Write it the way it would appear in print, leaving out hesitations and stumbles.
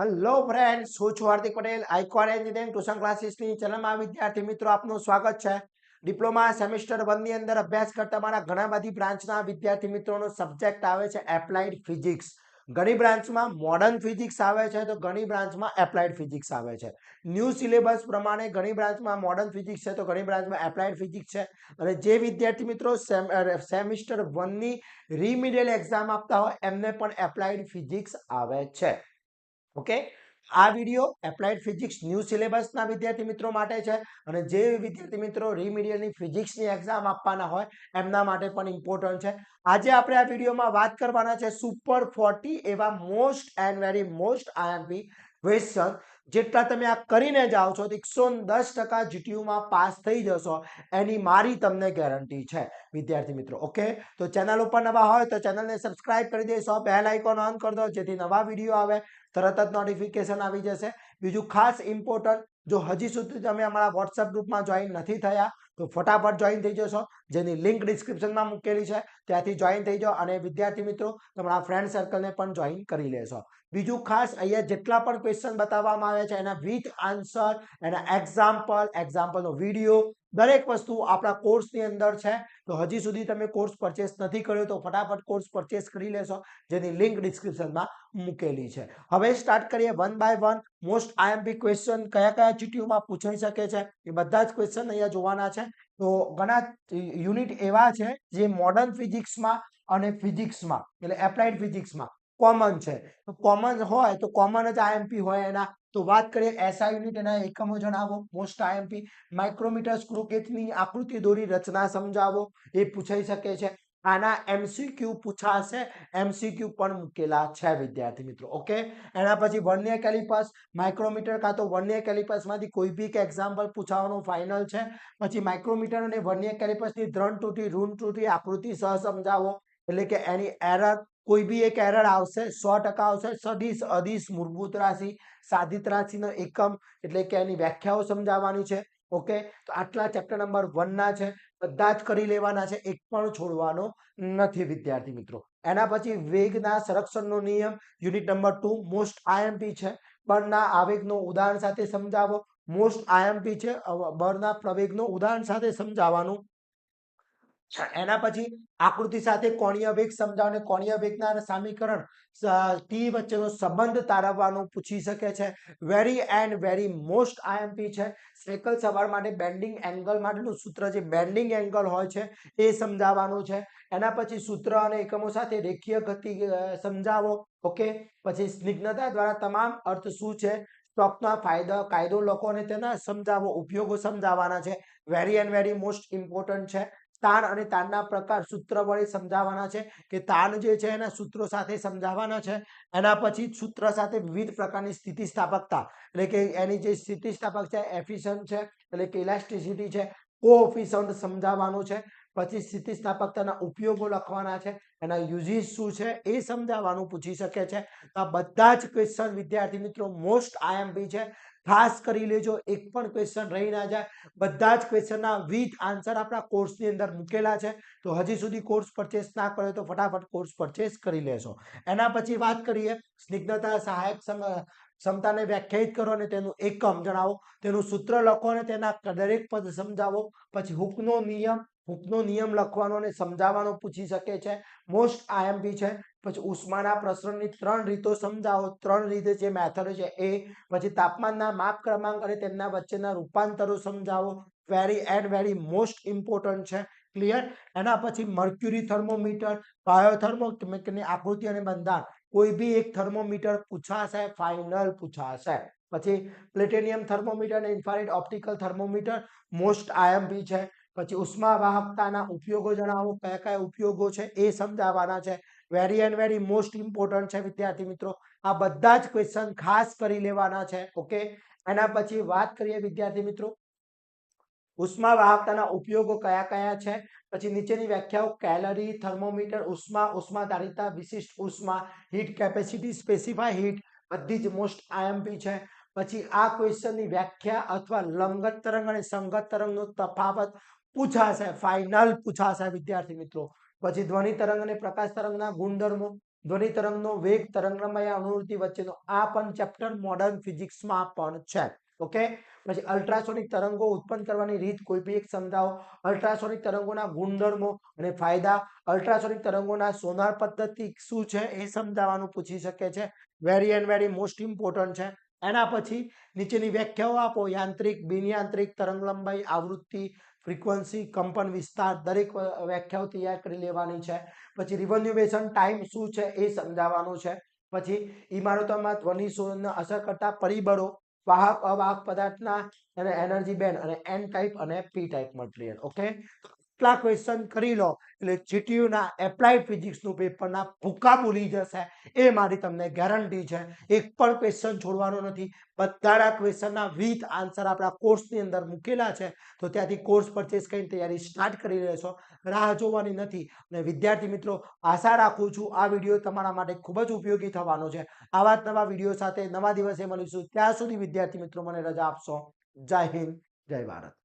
Hello friends, હું છું Hardik Patel, icon engineering tuition ક્લાસીસની ચેનલમાં વિદ્યાર્થી મિત્રો આપનું સ્વાગત છે. ડિપ્લોમા સેમેસ્ટર 1 ની અંદર અભ્યાસ કરતા મારા ઘણા બધી બ્રાન્ચના વિદ્યાર્થી મિત્રોનો સબ્જેક્ટ આવે છે એપ્લાઇડ ફિઝિક્સ. ઘણી બ્રાન્ચમાં મોડર્ન ફિઝિક્સ આવે છે તો ઘણી બ્રાન્ચમાં એપ્લાઇડ ફિઝિક્સ આવે છે. ન્યૂ સિલેબસ પ્રમાણે ઘણી બ્રાન્ચમાં મોડર્ન ફિઝિક્સ છે તો ઘણી બ્રાન્ચમાં એપ્લાઇડ ફિઝિક્સ છે. અને જે વિદ્યાર્થી મિત્રો સેમેસ્ટર 1 ની રીમિડિયલ એક્ઝામ આપતા હોય એમને પણ એપ્લાઇડ ફિઝિક્સ આવે છે. ઓકે, આ વિડિયો એપ્લાઇડ ફિઝિક્સ ન્યૂ સિલેબસના વિદ્યાર્થી મિત્રો માટે છે અને જે વિદ્યાર્થી મિત્રો રીમિડિયલની ફિઝિક્સની એક્ઝામ આપવાના હોય એમના માટે પણ ઇમ્પોર્ટન્ટ છે. આજે આપણે આ વિડિયોમાં વાત કરવાના છે સુપર 40 એવા most and very most IMP question. જેટલા તમે આ કરીને જાઓ છો તો 110% જીટીયુમાં પાસ થઈ જશો એની મારી તમને ગેરંટી છે વિદ્યાર્થી મિત્રો. ઓકે, તો ચેનલ ઉપર નવા હોય તો ચેનલને સબસ્ક્રાઇબ કરી દેશો, બેલ આઇકોન ઓન કરી દો જેથી નવા વિડીયો આવે તરત જ નોટિફિકેશન આવી જશે. બીજું ખાસ ઇમ્પોર્ટન્ટ, જો હજી સુધી તમે અમારા વોટ્સએપ ગ્રુપમાં જોઈન નથી થયા તો ફટાફટ જોઈન થઈ જશો, જેની લિંક ડિસ્ક્રિપ્શનમાં મૂકેલી છે, ત્યાંથી જોઈન થઈ જાઓ અને વિદ્યાર્થી મિત્રો તમારા ફ્રેન્ડ સર્કલને પણ જોઈન કરી લેશો. બીજું ખાસ, અહીંયા જેટલા પણ ક્વેશ્ચન બતાવવામાં આવે છે એના વિથ આન્સર, એના એક્ઝામ્પલનો વિડીયો, દરેક વસ્તુ આપણા કોર્સની અંદર છે. તો હજી સુધી તમે કોર્સ પરચેસ નથી કર્યો તો ફટાફટ કોર્સ પરચેસ કરી લેશો, જેની લિંક ડિસ્ક્રિપ્શનમાં મૂકેલી છે. હવે સ્ટાર્ટ કરીએ one by one. Most IMP question કયા કયા જીટીયુમાં પૂછાઈ શકે છે એ બધા જ ક્વેશ્ચન અહીંયા જોવાના છે. તો ઘણા યુનિટ એવા છે જે મોડર્ન ફિઝિક્સમાં અને ફિઝિક્સમાં એટલે એપ્લાઇડ ફિઝિક્સમાં કોમન છે. તો કોમન હોય તો કોમન જ આઈએમપી હોય એના. તો વાત કરીએ એસઆઈ યુનિટ, એના એકમો જણાવો. મોસ્ટ આઈએમપી માઇક્રોમીટર સ્ક્રૂ ગેજની આકૃતિ દોરી રચના સમજાવો, એ પૂછાઈ શકે છે. આના એમસીક્યુ પૂછાશે, એમસીક્યુ પણ મૂકેલા છે વિદ્યાર્થી મિત્રો. ઓકે, એના પછી વર્નિયર કેલિપર્સ, માઇક્રોમીટર કાં તો વર્નિયર કેલિપર્સમાંથી કોઈ બી એક એક્ઝામ્પલ પૂછાવાનું ફાઇનલ છે. પછી માઇક્રોમીટર અને વર્નિયર કેલિપર્સની ધ્રણ તૂટી ઋણ તૂટી આકૃતિ સહ સમજાવો, એટલે કે એની એરર, કોઈ બી એક એરર આવશે 100% આવશે. સદિશ, અદિશ, મૂળભૂત રાશિ, સાધિત રાશિનો એકમ એટલે કે એની વ્યાખ્યાઓ સમજાવવાની છે. ઓકે, તો આટલા ચેપ્ટર નંબર 1 ના છે, બધા જ કરી લેવાના છે, એક પણ છોડવાનો નથી વિદ્યાર્થી મિત્રો. એના પછી વેગના સંરક્ષણનો નિયમ, યુનિટ નંબર 2 મોસ્ટ આઈએમપી છે. બળના આવેગનો ઉદાહરણ સાથે સમજાવો, મોસ્ટ આઈએમપી છે. બળના પ્રવેગનો ઉદાહરણ સાથે સમજાવવાનું. એના પછી આકૃતિ સાથે કોણીય વેગ સમજાવને કોણીય વેગના સમીકરણ ટી વચ્ચેનો સંબંધ તારવવાનો પૂછી શકે છે. Very and very most IMP છે. સાયકલ સવાર માટે બેન્ડિંગ એંગલ માટેનું સૂત્ર, જે બેન્ડિંગ એંગલ હોય છે એ સમજાવવાનું છે. એના પછી સૂત્ર અને એકમો સાથે રેખીય ગતિ સમજાવો. ઓકે, પછી સ્નિગ્ધતા દ્વારા તમામ અર્થ શું છે, સ્ટોકના ફાયદા કાયદો લખો અને તેના સમજાવો, ઉપયોગો સમજાવવાના છે. Very and very most important છે. તાણ અને તાણના પ્રકાર સૂત્ર વડે સમજાવવાના છે, કે તાણ જે છે એના સૂત્રો સાથે સમજાવવાના છે. એના પછી સૂત્ર સાથે વિવિધ પ્રકારની સ્થિતિસ્થાપકતા, એટલે કે એની જે સ્થિતિસ્થાપક છે, એફિશન્ટ છે એટલે કે ઇલાસ્ટિસિટી છે, કોએફિશન્ટ સમજાવવાનું છે. પછી સ્થિતિસ્થાપકતાના ઉપયોગો લખવાના છે, એના યુઝિસ શું છે એ સમજાવવાનું પૂછી શકે છે. આ બધા જ ક્વેશ્ચન વિદ્યાર્થી મિત્રો મોસ્ટ આઈએમપી છે. ખાસ કરી લેજો, એક પણ ક્વેશ્ચન રહી ના જાય. બધા જ ક્વેશ્ચનના વિથ આન્સર આપણા કોર્સની અંદર મૂકેલા છે. તો હજી સુધી કોર્સ પરચેસ ના કર્યો તો ફટાફટ કોર્સ પરચેસ કરી લેશો. એના પછી વાત કરીએ સ્નિગ્ધતા સહાયક ક્ષમતાને વ્યાખ્યાયિત કરો અને તેનું એકમ જણાવો, તેનું સૂત્ર લખો અને તેના દરેક પદ સમજાવો. પછી હુકનો નિયમ લખવાનો અને સમજાવવાનો પૂછી શકે છે, મોસ્ટ આઈએમપી છે. પછી ઉષ્માના પ્રસરણની 3 રીતો સમજાવો, 3 રીતે જે મેથડ છે એ. પછી તાપમાનના માપ ક્રમાંક અને તેમના વચ્ચેના રૂપાંતરો સમજાવો, very and very most important છે. ક્લિયર. એના પછી મર્ક્યુરી થર્મોમીટર, બાયોથર્મોમીટરની આકૃતિ અને બંધારણ, કોઈ બી એક થર્મોમીટર પૂછાશે, ફાઇનલ પૂછાશે. પછી પ્લેટિનિયમ થર્મોમીટર અને infrared optical thermometer most IMP છે. પછી ઉષ્મા વાહકતાના ઉપયોગો જણાવો, કયા કયા ઉપયોગો છે એ સમજાવવાના છે. Very and very most important છે વિદ્યાર્થી મિત્રો. આ બધા જ ક્વેશ્ચન ખાસ કરી લેવાના છે. ઓકે, એના પછી વાત કરીએ વિદ્યાર્થી મિત્રો ઉષ્મા વાહકતાના ઉપયોગો કયા કયા છે. પછી નીચેની વ્યાખ્યાઓ, કેલરી, થર્મોમીટર, ઉષ્મા, ઉષ્માધારિતા, વિશિષ્ટ ઉષ્મા, હીટ કેપેસિટી, સ્પેસિફાઈ હીટ, બધી જ મોસ્ટ આઈએમપી છે. પછી આ ક્વેશ્ચનની વ્યાખ્યા અથવા લંગત તરંગ અને સંગત તરંગનો તફાવત પૂછાશે, ફાઇનલ પૂછાશે વિદ્યાર્થી મિત્રો. પછી ધ્વનિ તરંગ અને પ્રકાશ તરંગના ગુણધર્મો, ધ્વનિ તરંગનો વેગ, તરંગલંબાઈ, અનુવૃત્તિ વચ્ચેનો આ પણ ચેપ્ટર મોડર્ન ફિઝિક્સમાં પણ છે. ઓકે, પછી અલ્ટ્રાસોનિક તરંગો ઉત્પન્ન કરવાની રીત કોઈ બી એક સમજાવો. અલ્ટ્રાસોનિક તરંગોના ગુણધર્મો અને ફાયદા. અલ્ટ્રાસોનિક તરંગોના સોનાર પદ્ધતિ શું છે એ સમજાવવાનું પૂછી શકે છે. Very and very most important છે. એના પછી નીચેની વ્યાખ્યાઓ આપો. યાંત્રિક, બિનયાંત્રિક, તરંગલંબાઈ, આવૃત્તિ, ફ્રીક્વન્સી, કંપન વિસ્તાર, દરેક વ્યાખ્યાઓ તૈયાર કરી લેવાની છે. પછી રિવોલ્યુશન ટાઈમ શું છે એ સમજાવવાનું છે. પછી ઇમારતોમાં ધ્વનિ શોધને અસર કરતા પરિબળો, વાહક અવાહક પદાર્થના અને એનર્જી બેન્ડ અને એન ટાઈપ અને પી ટાઈપ મટીરિયલ. ઓકે, કેટલા ક્વેશ્ચન કરી લો એટલે જીટીયુ ના એપ્લાઇડ ફિઝિક્સ નું પેપરના ભૂકા બોલી જશે એ મારી તમને ગેરંટી છે. એક પણ ક્વેશ્ચન છોડવાનો નથી. બધાના ક્વેશ્ચનના વિથ આન્સર આપણા કોર્સની અંદર મૂકેલા છે, તો ત્યાંથી કોર્સ પરચેસ કરીને તૈયારી સ્ટાર્ટ કરી લેશો. રાહ જોવાની નથી. અને વિદ્યાર્થી મિત્રો, આશા રાખું છું આ વિડીયો તમારા માટે ખૂબ જ ઉપયોગી થવાનો છે. આવા જ નવા વિડીયો સાથે નવા દિવસે મળીશું. ત્યાં સુધી વિદ્યાર્થી મિત્રો મને રજા આપશો. જય હિન્દ, જય ભારત.